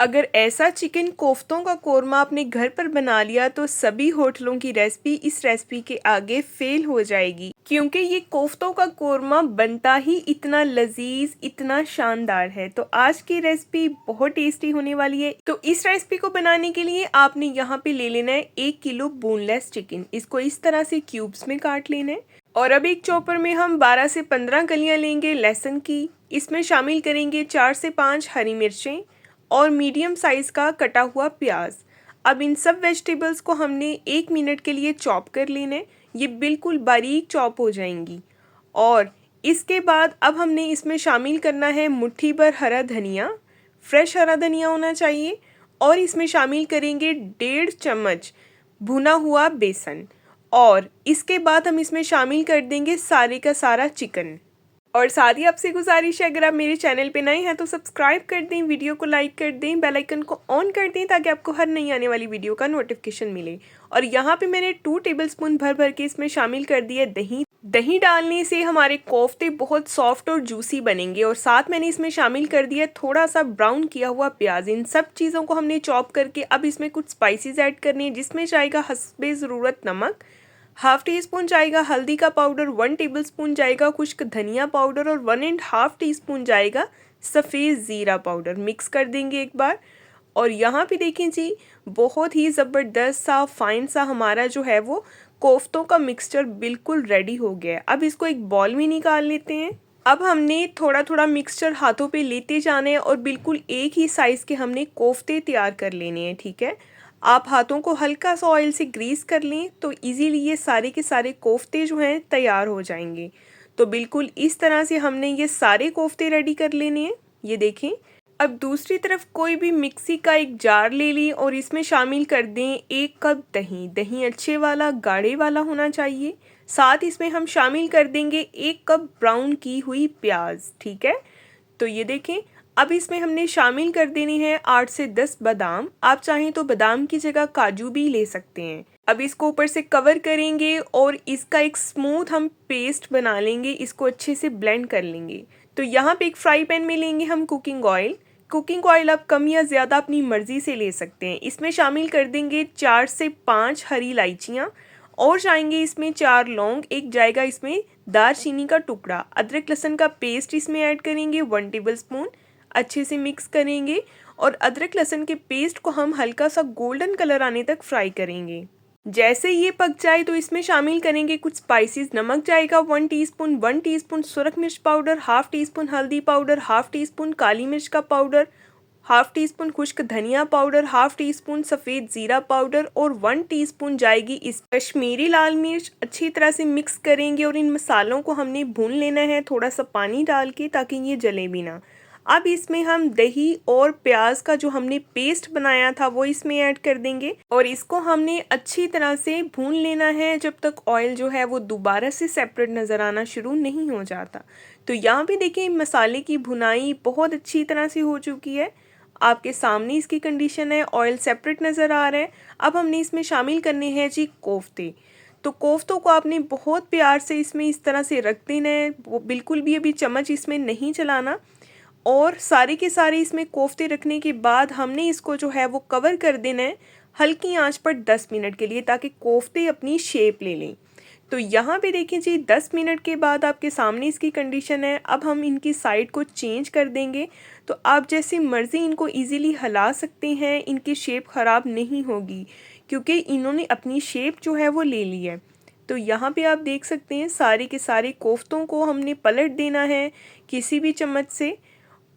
अगर ऐसा चिकन कोफ्तों का कोरमा आपने घर पर बना लिया तो सभी होटलों की रेसिपी इस रेसिपी के आगे फेल हो जाएगी, क्योंकि ये कोफ्तों का कोरमा बनता ही इतना लजीज, इतना शानदार है। तो आज की रेसिपी बहुत टेस्टी होने वाली है। तो इस रेसिपी को बनाने के लिए आपने यहाँ पे ले लेना है 1 किलो बोनलेस चिकन। इसको इस तरह से क्यूब्स में काट लेना है। और अब एक चॉपर में हम 12 से 15 कलियां लेंगे लहसुन की। इसमें शामिल करेंगे 4 से 5 हरी मिर्चें और मीडियम साइज़ का कटा हुआ प्याज। अब इन सब वेजिटेबल्स को हमने 1 मिनट के लिए चॉप कर लेना है। ये बिल्कुल बारीक चॉप हो जाएंगी। और इसके बाद अब हमने इसमें शामिल करना है मुट्ठी भर हरा धनिया, फ्रेश हरा धनिया होना चाहिए। और इसमें शामिल करेंगे 1.5 चम्मच भुना हुआ बेसन। और इसके बाद हम इसमें शामिल कर देंगे सारे का सारा चिकन। और साथ ही आपसे गुजारिश है, अगर आप मेरे चैनल पे नए हैं तो सब्सक्राइब कर दें, वीडियो को लाइक कर दें, बेल आइकन को ऑन कर दें ताकि आपको हर नई आने वाली वीडियो का नोटिफिकेशन मिले। और यहाँ पे मैंने 2 टेबलस्पून भर भर के इसमें शामिल कर दिया दही। दही डालने से हमारे कोफ्ते बहुत सॉफ्ट और जूसी बनेंगे। और साथ मैंने इसमें शामिल कर दिया थोड़ा सा ब्राउन किया हुआ प्याज। इन सब चीज़ों को हमने चॉप करके अब इसमें कुछ स्पाइसेस ऐड करने हैं, जिसमें जाएगा हस्बे ज़रूरत नमक, हाफ टी स्पून जाएगा हल्दी का पाउडर, 1 टेबलस्पून जाएगा खुश्क धनिया पाउडर और 1.5 टीस्पून जाएगा सफ़ेद ज़ीरा पाउडर। मिक्स कर देंगे एक बार। और यहाँ पे देखें जी, बहुत ही ज़बरदस्त सा फाइन सा हमारा जो है वो कोफ्तों का मिक्सचर बिल्कुल रेडी हो गया है। अब इसको एक बॉल में निकाल लेते हैं। अब हमने थोड़ा थोड़ा मिक्सचर हाथों पे लेते जाना है और बिल्कुल एक ही साइज़ के हमने कोफ्ते तैयार कर लेने हैं, ठीक है। आप हाथों को हल्का सा ऑयल से ग्रीस कर लें तो इजीली ये सारे के सारे कोफ्ते जो हैं तैयार हो जाएंगे। तो बिल्कुल इस तरह से हमने ये सारे कोफ्ते रेडी कर लेने हैं। ये देखें। अब दूसरी तरफ कोई भी मिक्सी का एक जार ले ली और इसमें शामिल कर दें 1 कप दही। दही अच्छे वाला गाढ़े वाला होना चाहिए। साथ इसमें हम शामिल कर देंगे 1 कप ब्राउन की हुई प्याज, ठीक है। तो ये देखें। अब इसमें हमने शामिल कर देनी है 8 से 10 बादाम। आप चाहें तो बादाम की जगह काजू भी ले सकते हैं। अब इसको ऊपर से कवर करेंगे और इसका एक स्मूथ हम पेस्ट बना लेंगे। इसको अच्छे से ब्लेंड कर लेंगे। तो यहाँ पे एक फ्राई पैन में लेंगे हम कुकिंग ऑयल। कुकिंग ऑयल आप कम या ज़्यादा अपनी मर्ज़ी से ले सकते हैं। इसमें शामिल कर देंगे 4 से 5 हरी इलायचियाँ और जाएंगे इसमें 4 लौंग, एक जाएगा इसमें दालचीनी का टुकड़ा। अदरक लहसुन का पेस्ट इसमें ऐड करेंगे 1 टेबलस्पून। अच्छे से मिक्स करेंगे और अदरक लहसुन के पेस्ट को हम हल्का सा गोल्डन कलर आने तक फ्राई करेंगे। जैसे ये पक जाए तो इसमें शामिल करेंगे कुछ स्पाइसेस। नमक जाएगा 1 टीस्पून, 1 टीस्पून सुरख मिर्च पाउडर, हाफ टी स्पून हल्दी पाउडर, हाफ टी स्पून काली मिर्च का पाउडर, हाफ टी स्पून खुश्क धनिया पाउडर, हाफ टी स्पून सफ़ेद ज़ीरा पाउडर और 1 टीस्पून जाएगी इस कश्मीरी लाल मिर्च। अच्छी तरह से मिक्स करेंगे और इन मसालों को हमने भून लेना है थोड़ा सा पानी डाल के, ताकि ये जले भी ना। अब इसमें हम दही और प्याज का जो हमने पेस्ट बनाया था वो इसमें ऐड कर देंगे और इसको हमने अच्छी तरह से भून लेना है जब तक ऑयल जो है वो दोबारा से सेपरेट नज़र आना शुरू नहीं हो जाता। तो यहाँ पे देखिए मसाले की भुनाई बहुत अच्छी तरह से हो चुकी है। आपके सामने इसकी कंडीशन है, ऑयल सेपरेट नज़र आ रहा है। अब हमने इसमें शामिल करने हैं जी कोफ्ते। तो कोफ्तों को आपने बहुत प्यार से इसमें इस तरह से रख देना है, वो बिल्कुल भी अभी चम्मच इसमें नहीं चलाना। और सारे के सारे इसमें कोफ्ते रखने के बाद हमने इसको जो है वो कवर कर देना है हल्की आंच पर 10 मिनट के लिए, ताकि कोफ्ते अपनी शेप ले लें। तो यहाँ पे देखिए जी 10 मिनट के बाद आपके सामने इसकी कंडीशन है। अब हम इनकी साइड को चेंज कर देंगे। तो आप जैसी मर्ज़ी इनको इजीली हिला सकते हैं, इनकी शेप ख़राब नहीं होगी क्योंकि इन्होंने अपनी शेप जो है वो ले ली है। तो यहाँ पे आप देख सकते हैं सारे के सारे कोफ्तों को हमने पलट देना है किसी भी चम्मच से।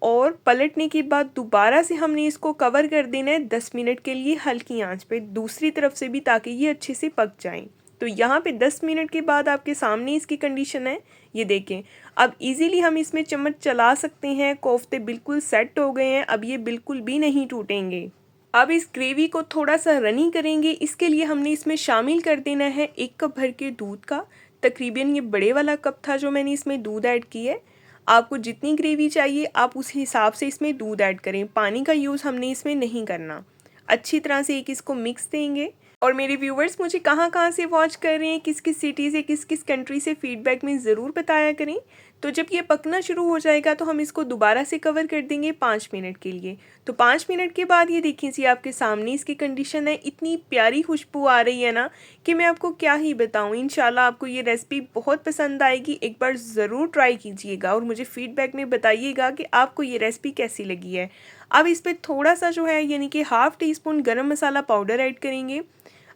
और पलटने के बाद दोबारा से हमने इसको कवर कर देना है 10 मिनट के लिए हल्की आंच पे दूसरी तरफ से भी, ताकि ये अच्छे से पक जाएं। तो यहाँ पे 10 मिनट के बाद आपके सामने इसकी कंडीशन है। ये देखें। अब इजीली हम इसमें चम्मच चला सकते हैं। कोफ्ते बिल्कुल सेट हो गए हैं, अब ये बिल्कुल भी नहीं टूटेंगे। अब इस ग्रेवी को थोड़ा सा रनी करेंगे। इसके लिए हमने इसमें शामिल कर देना है 1 कप भर के दूध का। तकरीबन ये बड़े वाला कप था जो मैंने इसमें दूध ऐड किया है। आपको जितनी ग्रेवी चाहिए आप उस हिसाब से इसमें दूध ऐड करें। पानी का यूज़ हमने इसमें नहीं करना। अच्छी तरह से एक इसको मिक्स देंगे। और मेरे व्यूवर्स मुझे कहाँ कहाँ से वॉच कर रहे हैं, किस किस सिटी से, किस किस कंट्री से, फीडबैक में ज़रूर बताया करें तो जब ये पकना शुरू हो जाएगा तो हम इसको दोबारा से कवर कर देंगे 5 मिनट के लिए। तो 5 मिनट के बाद ये देखिए जी आपके सामने इसकी कंडीशन है, इतनी प्यारी खुशबू आ रही है ना कि मैं आपको क्या ही बताऊँ। इंशाल्लाह आपको ये रेसिपी बहुत पसंद आएगी, एक बार ज़रूर ट्राई कीजिएगा और मुझे फ़ीडबैक में बताइएगा कि आपको ये रेसिपी कैसी लगी है। अब इस पर थोड़ा सा जो है यानी कि हाफ़ टी स्पून गरम मसाला पाउडर ऐड करेंगे।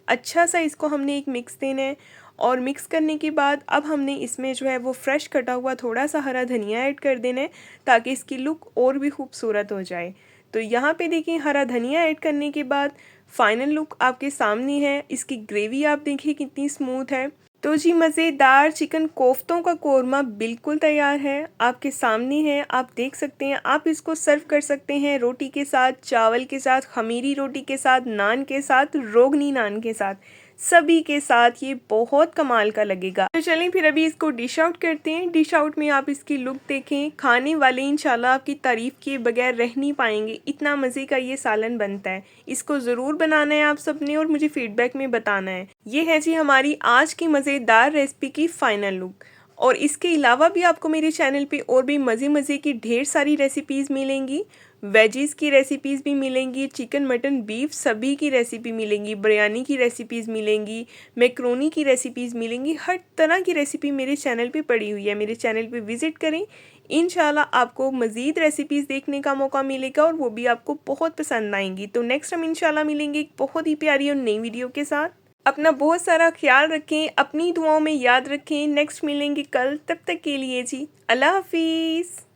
अच्छा सा इसको हमने एक मिक्स देना है और मिक्स करने के बाद अब हमने इसमें जो है वो फ्रेश कटा हुआ थोड़ा सा हरा धनिया ऐड कर देना है ताकि इसकी लुक और भी खूबसूरत हो जाए। तो यहाँ पे देखिए हरा धनिया ऐड करने के बाद फाइनल लुक आपके सामने है। इसकी ग्रेवी आप देखिए कितनी स्मूथ है। तो जी मज़ेदार चिकन कोफ्तों का कोरमा बिल्कुल तैयार है, आपके सामने है, आप देख सकते हैं। आप इसको सर्व कर सकते हैं रोटी के साथ, चावल के साथ, खमीरी रोटी के साथ, नान के साथ, रोगनी नान के साथ, सभी के साथ ये बहुत कमाल का लगेगा। तो चलें फिर अभी इसको डिश आउट करते हैं। डिश आउट में आप इसकी लुक देखें, खाने वाले इंशाल्लाह आपकी तारीफ़ किए बगैर रह नहीं पाएंगे, इतना मज़े का ये सालन बनता है। इसको ज़रूर बनाना है आप सबने और मुझे फ़ीडबैक में बताना है। ये है जी हमारी आज की मज़ेदार रेसिपी की फ़ाइनल लुक। और इसके अलावा भी आपको मेरे चैनल पे और भी मज़े की ढेर सारी रेसिपीज़ मिलेंगी। वेजीज़ की रेसिपीज़ भी मिलेंगी, चिकन मटन बीफ सभी की रेसिपी मिलेंगी, बिरयानी की रेसिपीज़ मिलेंगी, मैक्रोनी की रेसिपीज़ मिलेंगी। हर तरह की रेसिपी मेरे चैनल पे पड़ी हुई है, मेरे चैनल पे विज़िट करें। इंशाल्लाह आपको मज़ीद रेसिपीज़ देखने का मौका मिलेगा और वो भी आपको बहुत पसंद आएंगी। तो नेक्स्ट हम इंशाल्लाह मिलेंगे एक बहुत ही प्यारी और नई वीडियो के साथ। अपना बहुत सारा ख्याल रखें, अपनी दुआओं में याद रखें। नेक्स्ट मिलेंगे कल, तब तक के लिए जी अल्लाह हाफिज़।